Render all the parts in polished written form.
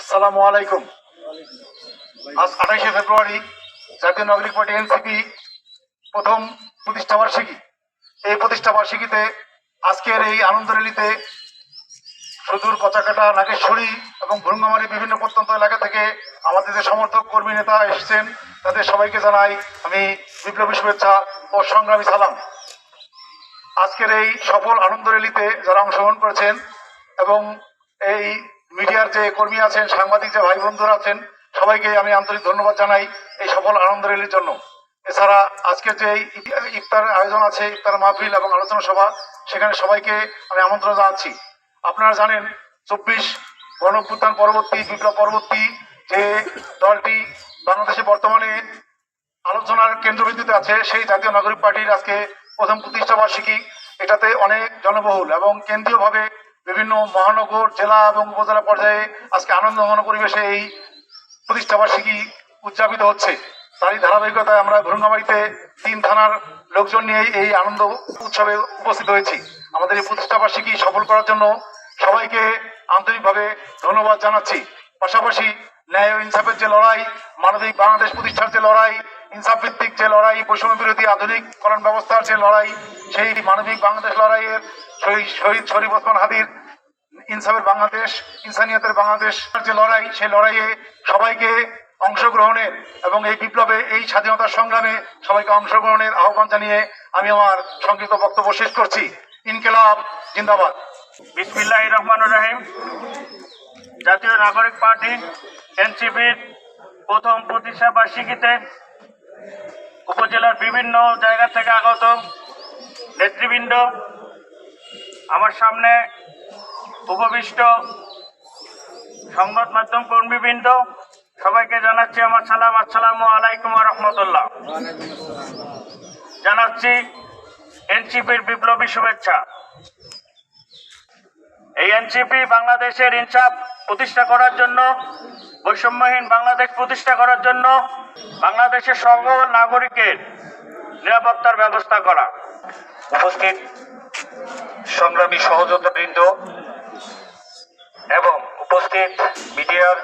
আসসালামু আলাইকুম। আজ 28শে ফেব্রুয়ারি জাতীয় নাগরিক পার্টি এনসিপি প্রথম প্রতিষ্ঠা বার্ষিকী। এই প্রতিষ্ঠা বার্ষিকীতে আজকের এই আনন্দ র্যালিতে সুদূর কচাকাটা, নাগেশ্বরী এবং ভুরুঙ্গামারী বিভিন্ন প্রত্যন্ত এলাকা থেকে আমাদের যে সমর্থক কর্মী নেতা এসেছেন, তাদের সবাইকে জানাই আমি বিপ্লবী শুভেচ্ছা ও সংগ্রামী সালাম। আজকের এই সফল আনন্দ র্যালিতে যারা অংশগ্রহণ করেছেন এবং এই মিডিয়ার যে কর্মী আছেন, সাংবাদিক যে ভাই বন্ধুরা আছেন, সবাইকে আমি আন্তরিক ধন্যবাদ জানাই এই সফল আনন্দ র্যালির জন্য। এছাড়া আজকের যে ইফতার আয়োজন আছে, ইফতার মাহফিল এবং আলোচনা সভা, সেখানে সবাইকে আমি আমন্ত্রণ জানাচ্ছি। আপনারা জানেন 24 গণঅভ্যুত্থান পরবর্তী, বিপ্লব পরবর্তী যে দলটি বাংলাদেশে বর্তমানে আলোচনার কেন্দ্রবিন্দুতে আছে, সেই জাতীয় নাগরিক পার্টির আজকে প্রথম প্রতিষ্ঠা বার্ষিকী। এটাতে অনেক জনবহুল এবং কেন্দ্রীয়ভাবে বিভিন্ন মহানগর, জেলা এবং উপজেলা পর্যায়ে আজকে আনন্দঘন পরিবেশে এই প্রতিষ্ঠা বার্ষিকী উদযাপিত হচ্ছে। তারই ধারাবাহিকতায় আমরা ভুরুঙ্গামারীতে 3 থানার লোকজন নিয়ে এই আনন্দ উৎসবে উপস্থিত হয়েছি। আমাদের এই প্রতিষ্ঠা বার্ষিকী সফল করার জন্য সবাইকে আন্তরিকভাবে ধন্যবাদ জানাচ্ছি। পাশাপাশি ন্যায় ও ইনসাফের যে লড়াই, মানবিক বাংলাদেশ প্রতিষ্ঠার যে লড়াই, ইনসাফ ভিত্তিক যে লড়াই, বৈষম্য বিরোধী আধুনিককরণ ব্যবস্থার যে লড়াই, সেই মানবিক বাংলাদেশ লড়াইয়ের শহীদ শরীফ ওসমান হাদির ইনসাফের বাংলাদেশ, ইনসানিয়তের বাংলাদেশ যে লড়াই, সেই লড়াইয়ে সবাইকে অংশগ্রহণের এবং এই বিপ্লবে, এই স্বাধীনতার সংগ্রামে সবাইকে অংশগ্রহণের আহ্বান জানিয়ে আমি আমার সংক্ষিপ্ত বক্তব্য শেষ করছি। ইনকিলাব জিন্দাবাদ। বিসমিল্লাহির রহমানির রহিম। জাতীয় নাগরিক পার্টি এনসিপির প্রথম প্রতিষ্ঠা বার্ষিকীতে উপজেলার বিভিন্ন জায়গা থেকে আগত নেতৃবৃন্দ, আমার সামনে উপবিষ্ট সংবাদ মাধ্যম কর্মীবৃন্দ, সবাইকে জানাচ্ছি আমার সালাম। আসসালামু আলাইকুম ওয়া রাহমাতুল্লাহ। জানাচ্ছি এনসিপির বিপ্লবী শুভেচ্ছা। এই এনসিপি বাংলাদেশের ইনসাফ প্রতিষ্ঠা করার জন্য, বৈষম্যহীন বাংলাদেশ প্রতিষ্ঠা করার জন্য বাংলাদেশের সকল নাগরিকের নিরাপত্তার ব্যবস্থা করা। উপস্থিত সংগ্রামী সহযোদ্ধাবৃন্দ এবং উপস্থিত মিডিয়ার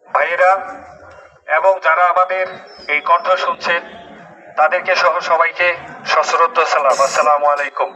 ভাইয়েরা এবং যারা আমাদের এই কণ্ঠ শুনছেন, তাদেরকে সহ সবাইকে সশ্রদ্ধ সালাম। আসসালামু আলাইকুম।